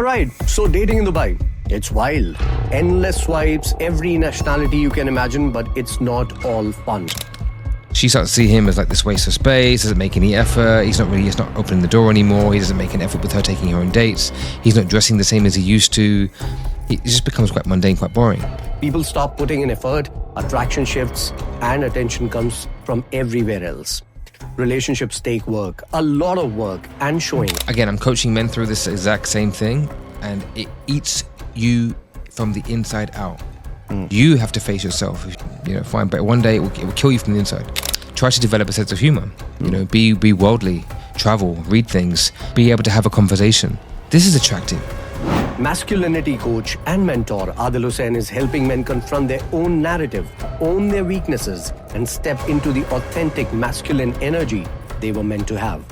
Alright, so dating in Dubai. It's wild. Endless swipes, every nationality you can imagine, but it's not all fun. She starts to see him as like this waste of space, doesn't make any effort, he's not opening the door anymore, he doesn't make an effort with her taking her on dates, he's not dressing the same as he used to. It just becomes quite mundane, quite boring. People stop putting in effort, attraction shifts, and attention comes from everywhere else. Relationships take work, a lot of work, and showing. Again, I'm coaching men through this exact same thing, and it eats you from the inside out. You have to face yourself, fine, but one day it will kill you from the inside. Try to develop a sense of humor, be worldly, travel, read things, be able to have a conversation. This is attractive. Masculinity coach and mentor Adil Hussain is helping men confront their own narrative, own their weaknesses, and step into the authentic masculine energy they were meant to have.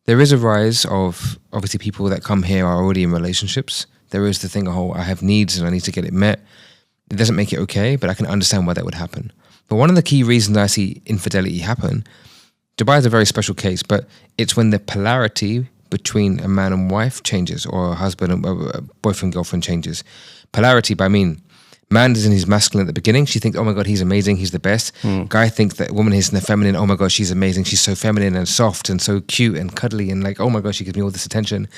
There is a rise of, obviously, people that come here are already in relationships. There is the thing, I have needs and I need to get it met. It doesn't make it okay, but I can understand why that would happen. But one of the key reasons I see infidelity happen, Dubai is a very special case, but it's when the polarity between a man and wife changes, or a husband and a boyfriend, girlfriend changes. Polarity, I mean, man is in his masculine at the beginning. She thinks, oh my God, he's amazing, he's the best. Guy thinks that woman is in the feminine. Oh my God, she's amazing. She's so feminine and soft and so cute and cuddly and like, oh my God, she gives me all this attention.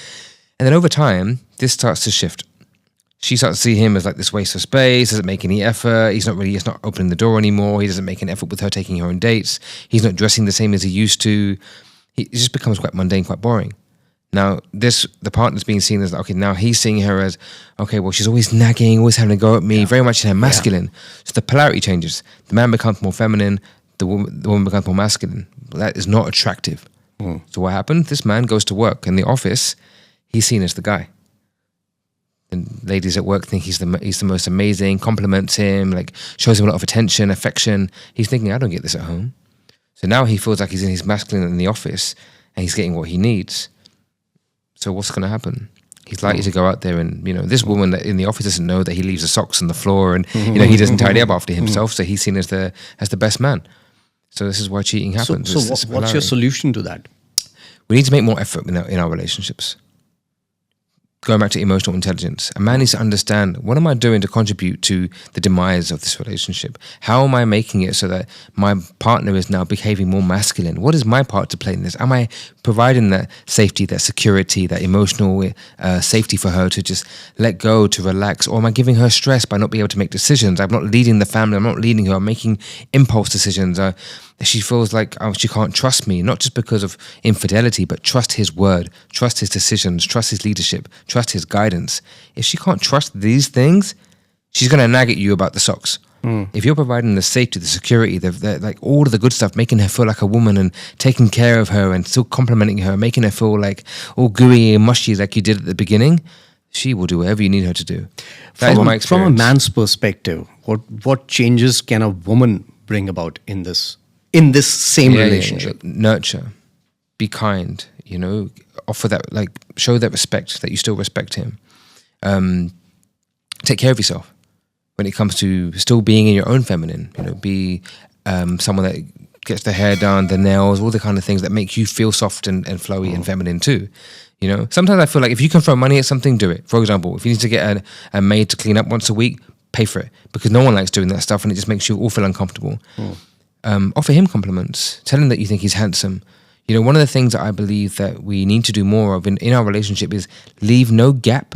And then over time, this starts to shift. She starts to see him as like this waste of space, doesn't make any effort. He's not opening the door anymore. He doesn't make an effort with her taking her on dates. He's not dressing the same as he used to. It just becomes quite mundane, quite boring. Now, the partner's being seen as, okay, now he's seeing her as, okay, well, she's always nagging, always having a go at me, very much in her masculine. So the polarity changes. The man becomes more feminine, the woman becomes more masculine. That is not attractive. So what happened? This man goes to work. In the office, he's seen as the guy. And ladies at work think he's the most amazing, compliments him, like shows him a lot of attention, affection. He's thinking, I don't get this at home. So now he feels like he's in his masculine in the office and he's getting what he needs. So what's going to happen? He's likely to go out there and, this woman in the office doesn't know that he leaves the socks on the floor and, he doesn't tidy up after himself. So he's seen as the best man. So this is why cheating happens. So what's your solution to that? We need to make more effort in our relationships. Going back to emotional intelligence, a man needs to understand, what am I doing to contribute to the demise of this relationship? How am I making it so that my partner is now behaving more masculine? What is my part to play in this? Am I providing that safety, that security, that emotional safety for her to just let go, to relax? Or am I giving her stress by not being able to make decisions? I'm not leading the family. I'm not leading her. I'm making impulse decisions. She feels like she can't trust me, not just because of infidelity, but trust his word, trust his decisions, trust his leadership, trust his guidance. If she can't trust these things, she's going to nag at you about the socks. If you're providing the safety, the security, like all of the good stuff, making her feel like a woman and taking care of her and still complimenting her, making her feel like all gooey and mushy like you did at the beginning, she will do whatever you need her to do. That is my experience. From a man's perspective, what changes can a woman bring about in this same relationship? Nurture, be kind, offer that, like, show that respect, that you still respect him. Take care of yourself when it comes to still being in your own feminine. Be someone that gets their hair done, the nails, all the kind of things that make you feel soft and flowy and feminine too. Sometimes I feel like if you can throw money at something, do it. For example, if you need to get a maid to clean up once a week, pay for it, because no one likes doing that stuff and it just makes you all feel uncomfortable. Offer him compliments. Tell him that you think he's handsome. One of the things that I believe that we need to do more of in our relationship is leave no gap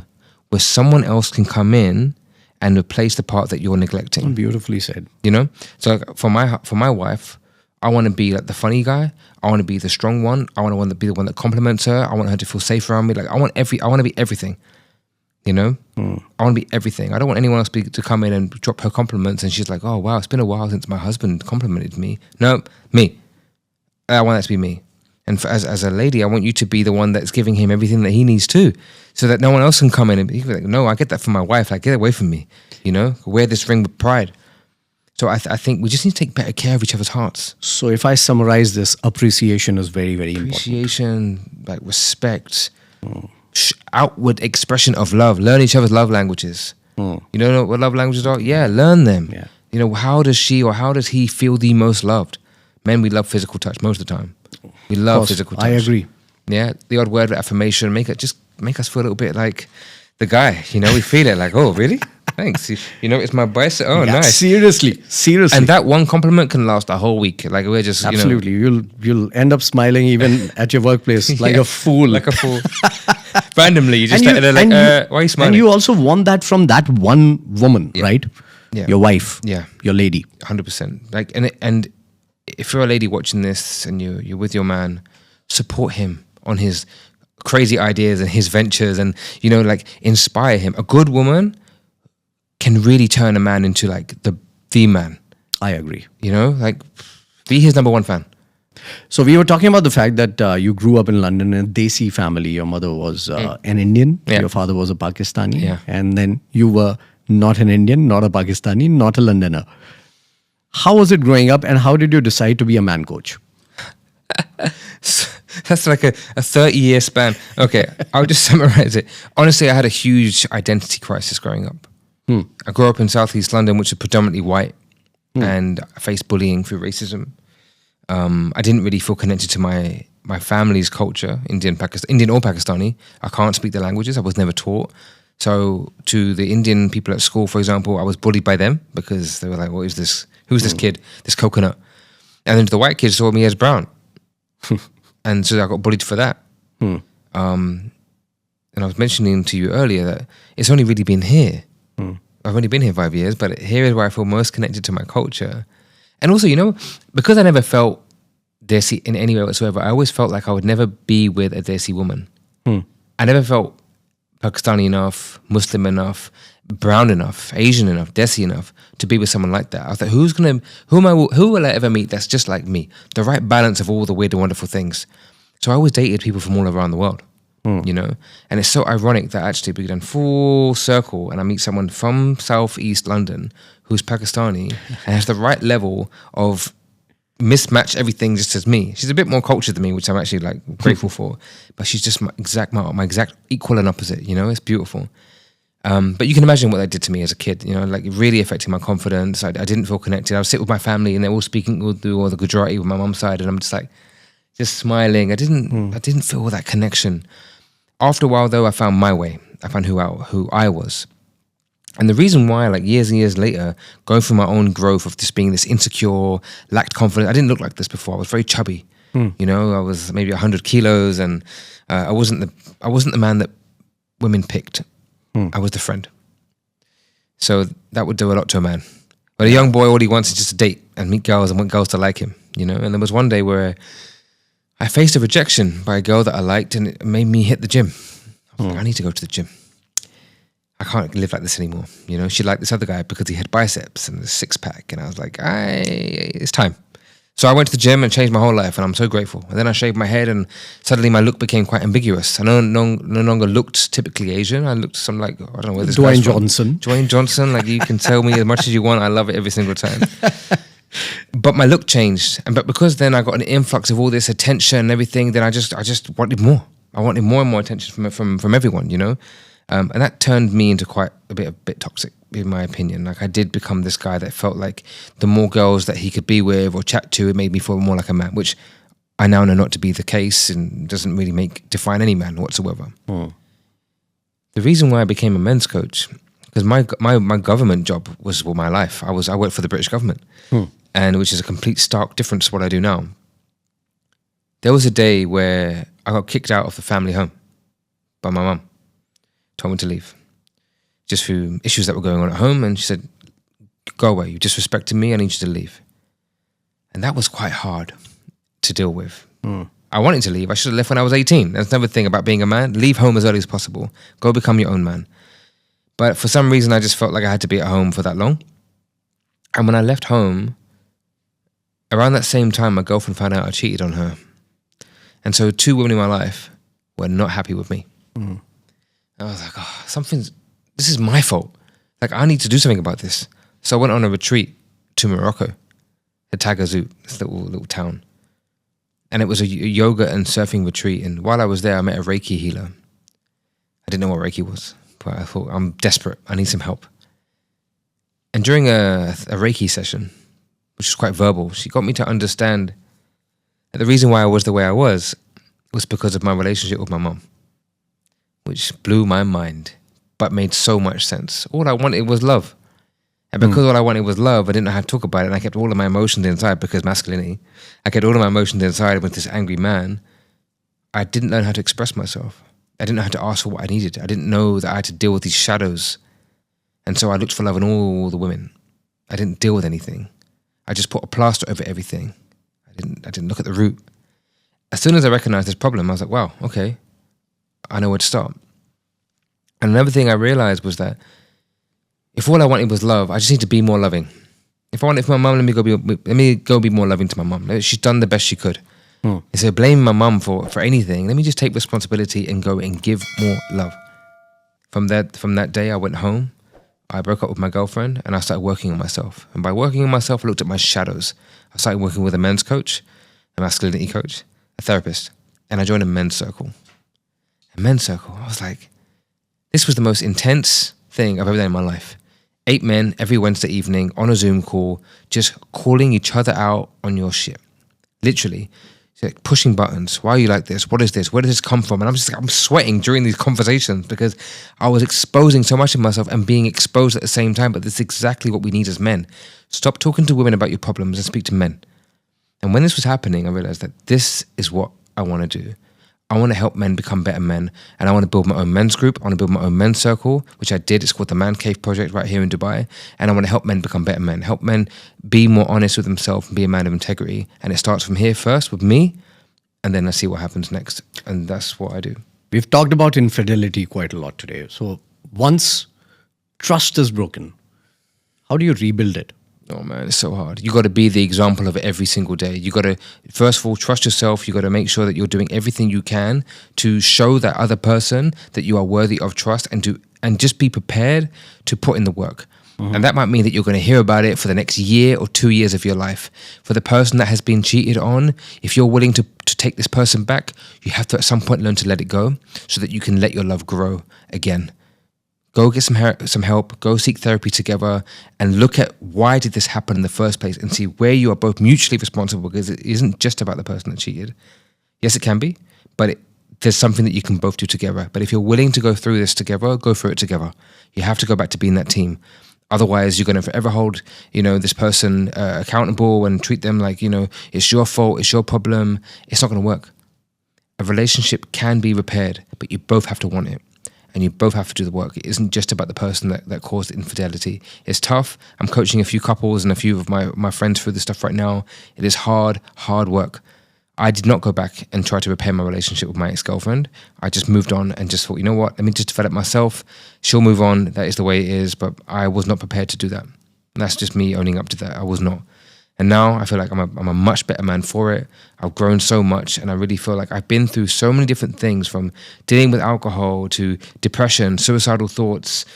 where someone else can come in and replace the part that you're neglecting. Beautifully said. So for my wife, I want to be like the funny guy. I want to be the strong one. I want to be the one that compliments her. I want her to feel safe around me. Like I want to be everything. I want to be everything. I don't want anyone else to come in and drop her compliments and she's like, oh wow, it's been a while since my husband complimented me. No, me. I want that to be me. And as a lady, I want you to be the one that's giving him everything that he needs too, so that no one else can come in and be like, no, I get that from my wife. Like, get away from me, wear this ring with pride. So I think we just need to take better care of each other's hearts. So if I summarize this, appreciation is very, very important. Appreciation, like respect, outward expression of love. Learn each other's love languages. You don't know what love languages are? Yeah, learn them. Yeah. How does she or how does he feel the most loved? Men, we love physical touch most of the time. We love physical touch. I agree. Yeah, the odd word of affirmation, make us feel a little bit like the guy. We feel it like, oh, really? Thanks. It's my bicep. Oh, Yeah, nice. Seriously. And that one compliment can last a whole week. Like we're just absolutely. You'll end up smiling even at your workplace like a fool. Like a fool. Randomly, you just why are you smiling? And you also want that from that one woman, right? Yeah. Your wife. Yeah. Your lady. 100%. Like and if you're a lady watching this and you're with your man, support him on his crazy ideas and his ventures, and inspire him. A good woman can really turn a man into like the man. I agree. Be his number one fan. So we were talking about the fact that you grew up in London in a Desi family. Your mother was an Indian. Yeah. Your father was a Pakistani. Yeah. And then you were not an Indian, not a Pakistani, not a Londoner. How was it growing up, and how did you decide to be a man coach? That's like a 30-year span. Okay, I'll just summarize it. Honestly, I had a huge identity crisis growing up. I grew up in Southeast London, which is predominantly white, and I faced bullying through racism. I didn't really feel connected to my family's culture, Indian or Pakistani. I can't speak the languages. I was never taught. So to the Indian people at school, for example, I was bullied by them because they were like, what is this? Who's this kid? This coconut. And then the white kids saw me as brown. And so I got bullied for that. And I was mentioning to you earlier that it's only really been here. I've only been here 5 years, but here is where I feel most connected to my culture. And also, because I never felt Desi in any way whatsoever, I always felt like I would never be with a Desi woman. I never felt Pakistani enough, Muslim enough, brown enough, Asian enough, Desi enough to be with someone like that. I was like, who will I ever meet that's just like me? The right balance of all the weird and wonderful things. So I always dated people from all around the world, and it's so ironic that actually we done full circle and I meet someone from Southeast London who's Pakistani and has the right level of mismatch everything just as me. She's a bit more cultured than me, which I'm actually like grateful for, but she's just my exact equal and opposite, it's beautiful. But you can imagine what that did to me as a kid, like really affecting my confidence. I didn't feel connected. I would sit with my family and they're all speaking Urdu or the Gujarati with my mum's side, and I'm just smiling. I didn't feel that connection. After a while though, I found my way. I found who I was. And the reason why, like years and years later, going through my own growth of just being this insecure, lacked confidence. I didn't look like this before. I was very chubby. I was maybe 100 kilos, and I wasn't the man that women picked. I was the friend. So that would do a lot to a man. But a young boy, all he wants is just to date and meet girls and want girls to like him, And there was one day where I faced a rejection by a girl that I liked, and it made me hit the gym. I was like, I need to go to the gym. I can't live like this anymore. She liked this other guy because he had biceps and a six-pack. And I was like, it's time. So I went to the gym and changed my whole life, and I'm so grateful. And then I shaved my head, and suddenly my look became quite ambiguous. I no longer looked typically Asian. I looked some like, I don't know where this guy's from. Dwayne Johnson. Like, you can tell me as much as you want. I love it every single time. But my look changed. But because then I got an influx of all this attention and everything, then I just wanted more. I wanted more and more attention from everyone, And that turned me into quite a bit toxic, in my opinion. Like, I did become this guy that felt like the more girls that he could be with or chat to, it made me feel more like a man, which I now know not to be the case and doesn't really define any man whatsoever. The reason why I became a men's coach, because my government job was my life. I worked for the British government, and which is a complete stark difference to what I do now. There was a day where I got kicked out of the family home by my mum. Told me to leave, just through issues that were going on at home, and she said, "Go away. You disrespected me. I need you to leave." And that was quite hard to deal with. I wanted to leave. I should have left when I was 18. That's another thing about being a man. Leave home as early as possible. Go become your own man. But for some reason, I just felt like I had to be at home for that long. And when I left home, around that same time, my girlfriend found out I cheated on her. And so 2 women in my life were not happy with me. I was like, this is my fault. Like, I need to do something about this. So I went on a retreat to Morocco, to Tagazout, this little town. And it was a yoga and surfing retreat. And while I was there, I met a Reiki healer. I didn't know what Reiki was, but I thought, I'm desperate. I need some help. And during a Reiki session, which was quite verbal, she got me to understand that the reason why I was the way I was because of my relationship with my mum, which blew my mind, but made so much sense. All I wanted was love. And because all I wanted was love, I didn't know how to talk about it. And I kept all of my emotions inside because masculinity. I kept all of my emotions inside with this angry man. I didn't learn how to express myself. I didn't know how to ask for what I needed. I didn't know that I had to deal with these shadows. And so I looked for love in all the women. I didn't deal with anything. I just put a plaster over everything. I didn't look at the root. As soon as I recognized this problem, I was like, wow, okay, I know where to start. And another thing I realized was that if all I wanted was love, I just need to be more loving. If my mum, let me go be more loving to my mum. She's done the best she could. Instead of blaming my mum for anything, let me just take responsibility and go and give more love. From that day, I went home. I broke up with my girlfriend and I started working on myself. And by working on myself, I looked at my shadows. I started working with a men's coach, a masculinity coach, a therapist, and I joined a men's circle. A men's circle. I was like, this was the most intense thing I've ever done in my life. 8 men every Wednesday evening on a Zoom call, just calling each other out on your shit. Literally. Like pushing buttons. Why are you like this? What is this? Where does this come from? And I'm sweating during these conversations because I was exposing so much of myself and being exposed at the same time. But this is exactly what we need as men. Stop talking to women about your problems and speak to men. And when this was happening, I realized that this is what I want to do. I want to help men become better men. And I want to build my own men's group. I want to build my own men's circle, which I did. It's called the Man Cave Project right here in Dubai. And I want to help men become better men. Help men be more honest with themselves and be a man of integrity. And it starts from here first with me. And then I see what happens next. And that's what I do. We've talked about infidelity quite a lot today. So once trust is broken, how do you rebuild it? Oh man, it's so hard. You got to be the example of it every single day. You got to, first of all, trust yourself. You got to make sure that you're doing everything you can to show that other person that you are worthy of trust and just be prepared to put in the work. And that might mean that you're going to hear about it for the next year or 2 years of your life. For the person that has been cheated on, if you're willing to take this person back, you have to at some point learn to let it go so that you can let your love grow again. Go get some help, go seek therapy together and look at why did this happen in the first place and see where you are both mutually responsible, because it isn't just about the person that cheated. Yes, it can be, but there's something that you can both do together. But if you're willing to go through this together, go through it together. You have to go back to being that team. Otherwise, you're going to forever hold, this person accountable and treat them like, it's your fault, it's your problem. It's not going to work. A relationship can be repaired, but you both have to want it. And you both have to do the work. It isn't just about the person that caused infidelity. It's tough. I'm coaching a few couples and a few of my friends through this stuff right now. It is hard work. I did not go back and try to repair my relationship with my ex-girlfriend. I just moved on and just thought, you know what? Let me just develop myself. She'll move on. That is the way it is. But I was not prepared to do that. And that's just me owning up to that. I was not. And now I feel like I'm a much better man for it. I've grown so much, and I really feel like I've been through so many different things, from dealing with alcohol to depression, suicidal thoughts,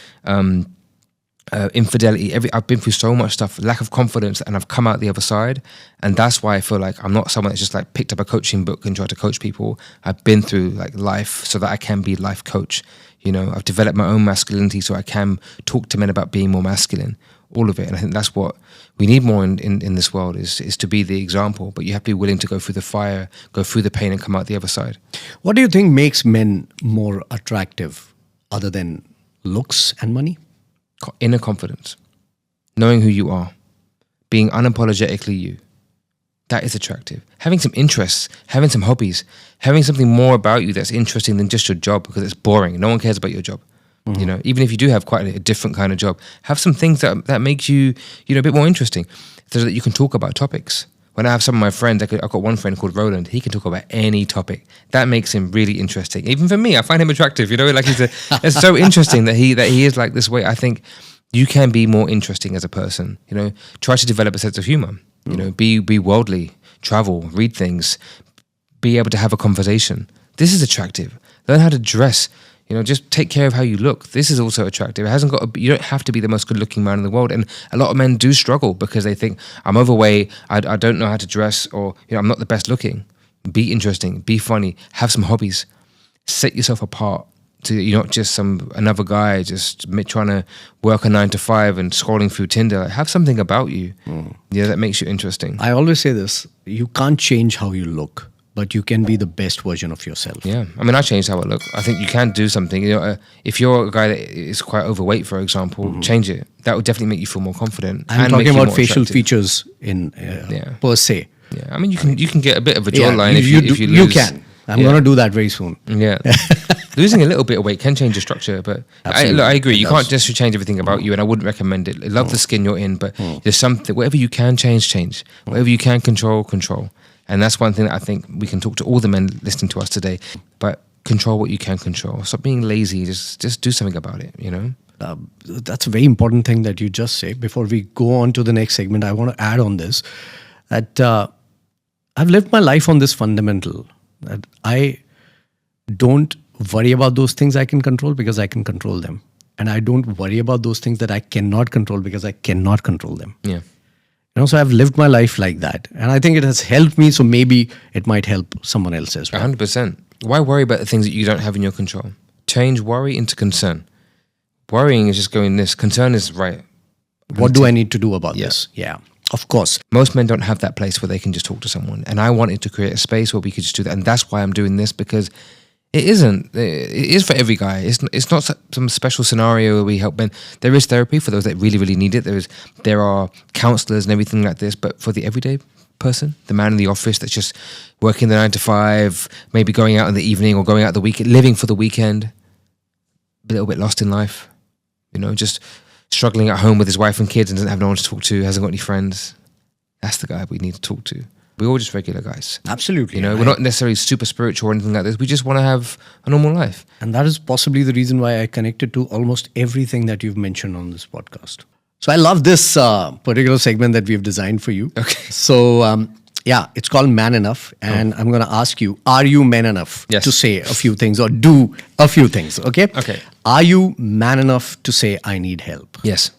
infidelity. I've been through so much stuff, lack of confidence, and I've come out the other side. And that's why I feel like I'm not someone that's just like picked up a coaching book and tried to coach people. I've been through like life so that I can be life coach. I've developed my own masculinity so I can talk to men about being more masculine. All of it. And I think that's what we need more in this world is to be the example. But you have to be willing to go through the fire, go through the pain and come out the other side. What do you think makes men more attractive other than looks and money? Inner confidence, knowing who you are, being unapologetically you. That is attractive. Having some interests, having some hobbies, having something more about you that's interesting than just your job, because it's boring. No one cares about your job. Even if you do have quite a different kind of job, have some things that make you, a bit more interesting, so that you can talk about topics. When I have some of my friends, I've got one friend called Roland. He can talk about any topic. That makes him really interesting. Even for me, I find him attractive. Like it's so interesting that he is like this way. I think you can be more interesting as a person. Try to develop a sense of humor. Be worldly, travel, read things, be able to have a conversation. This is attractive. Learn how to dress. Just take care of how you look. This is also attractive. It hasn't got. You don't have to be the most good-looking man in the world. And a lot of men do struggle because they think, I'm overweight, I don't know how to dress, or I'm not the best looking. Be interesting. Be funny. Have some hobbies. Set yourself apart. So you're not just another guy just trying to work a 9 to 5 and scrolling through Tinder. Like, have something about you. That makes you interesting. I always say this: you can't change how you look, but you can be the best version of yourself. Yeah. I mean, I changed how I look. I think you can do something. If you're a guy that is quite overweight, for example, change it. That would definitely make you feel more confident. I'm talking about facial features per se. Yeah. I mean, you can get a bit of a jawline if you lose. You can. I'm going to do that very soon. Yeah. Losing a little bit of weight can change your structure, but I agree. You can't just change everything about you, and I wouldn't recommend it. I love the skin you're in, but there's something, whatever you can change. Whatever you can control. And that's one thing that I think we can talk to all the men listening to us today. But control what you can control. Stop being lazy. Just do something about it, That's a very important thing that you just say. Before we go on to the next segment, I want to add on this that I've lived my life on this fundamental that I don't worry about those things I can control because I can control them. And I don't worry about those things that I cannot control because I cannot control them. Yeah. So I've lived my life like that. And I think it has helped me. So maybe it might help someone else as well. 100%. Why worry about the things that you don't have in your control? Change worry into concern. Worrying is just going this. Concern is right. What do I need to do about this? Yeah, of course. Most men don't have that place where they can just talk to someone. And I wanted to create a space where we could just do that. And that's why I'm doing this, because it is for every guy. It's not some special scenario where we help men. There is therapy for those that really, really need it. There are counselors and everything like this. But for the everyday person, the man in the office that's just working the 9 to 5, maybe going out in the evening or going out the weekend, living for the weekend, a little bit lost in life, just struggling at home with his wife and kids and doesn't have no one to talk to, hasn't got any friends. That's the guy we need to talk to. We're all just regular guys. Absolutely. We're not necessarily super spiritual or anything like this. We just want to have a normal life. And that is possibly the reason why I connected to almost everything that you've mentioned on this podcast. So I love this particular segment that we've designed for you. Okay. So, it's called Man Enough. And I'm going to ask you, are you man enough to say a few things or do a few things? Okay? Okay. Are you man enough to say, I need help? Yes.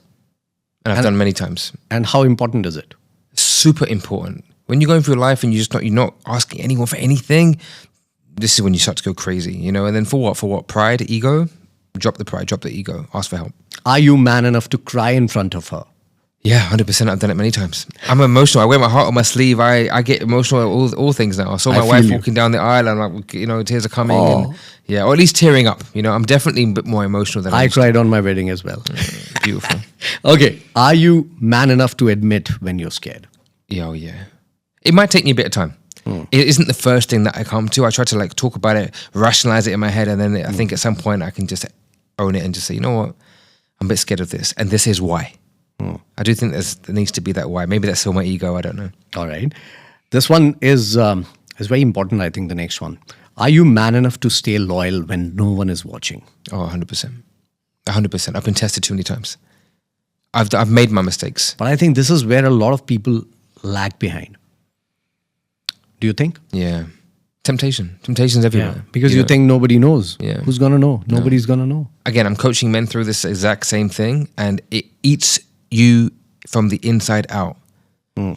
And I've done many times. And how important is it? Super important. When you're going through life and you're not asking anyone for anything, this is when you start to go crazy, And then for what? For what? Pride, ego? Drop the pride, drop the ego. Ask for help. Are you man enough to cry in front of her? Yeah, 100%. I've done it many times. I'm emotional. I wear my heart on my sleeve. I get emotional at all things now. I saw my wife walking down the aisle and tears are coming. And, or at least tearing up. I'm definitely a bit more emotional than I cried on my wedding as well. Beautiful. Okay. Are you man enough to admit when you're scared? Yeah, It might take me a bit of time. It isn't the first thing that I come to. I try to talk about it, rationalize it in my head, and then I think at some point I can just own it and just say, you know what, I'm a bit scared of this, and this is why. I do think there needs to be that why. Maybe that's still my ego. I don't know. All right. This one is very important, I think, the next one. Are you man enough to stay loyal when no one is watching? Oh, 100%. 100%. I've been tested too many times. I've made my mistakes. But I think this is where a lot of people lag behind. Do you think? Yeah. Temptation's everywhere. Yeah, because you think nobody knows. Yeah. Who's going to know? Nobody's going to know. Again, I'm coaching men through this exact same thing, and it eats you from the inside out.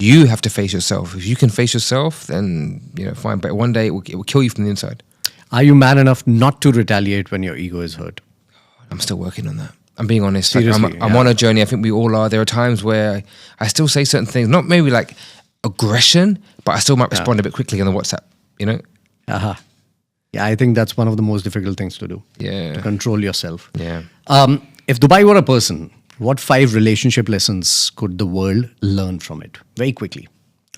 You have to face yourself. If you can face yourself, then, fine. But one day it will kill you from the inside. Are you man enough not to retaliate when your ego is hurt? I'm still working on that. I'm being honest. Seriously, I'm on a journey. I think we all are. There are times where I still say certain things, not maybe like aggression, but I still might respond a bit quickly on the WhatsApp, Yeah, I think that's one of the most difficult things to do. Yeah. To control yourself. Yeah. If Dubai were a person, what 5 relationship lessons could the world learn from it? Very quickly.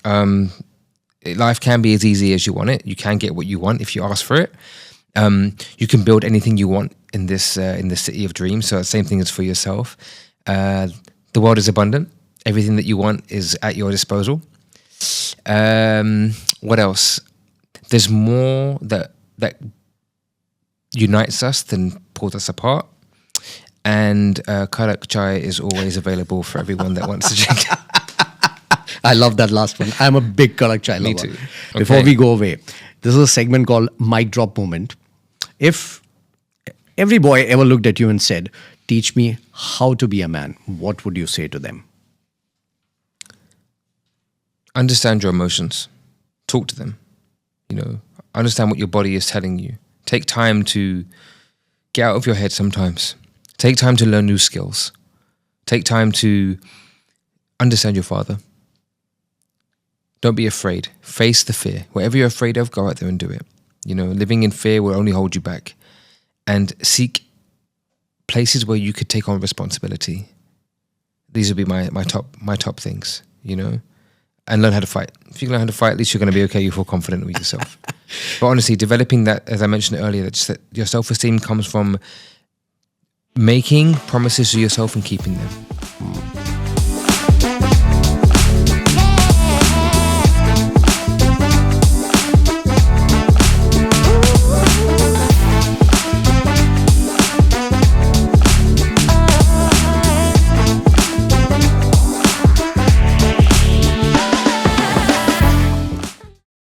Life can be as easy as you want it. You can get what you want if you ask for it. You can build anything you want in this city of dreams. So the same thing is for yourself. The world is abundant. Everything that you want is at your disposal. What else? There's more that unites us than pulls us apart. And Karak chai is always available for everyone that wants to drink. I love that last one. I'm a big Karak chai lover. too. Before Okay. we go away, this is a segment called Mic Drop Moment. If every boy ever looked at you and said, teach me how to be a man, what would you say to them? Understand your emotions. Talk to them. Understand what your body is telling you. Take time to get out of your head sometimes. Take time to learn new skills. Take time to understand your father. Don't be afraid. Face the fear. Whatever you're afraid of, go out there and do it. Living in fear will only hold you back. And seek places where you could take on responsibility. These would be my top things, And learn how to fight. If you can learn how to fight, at least you're going to be okay. You feel confident with yourself. But honestly, developing that, as I mentioned earlier, that your self-esteem comes from making promises to yourself and keeping them.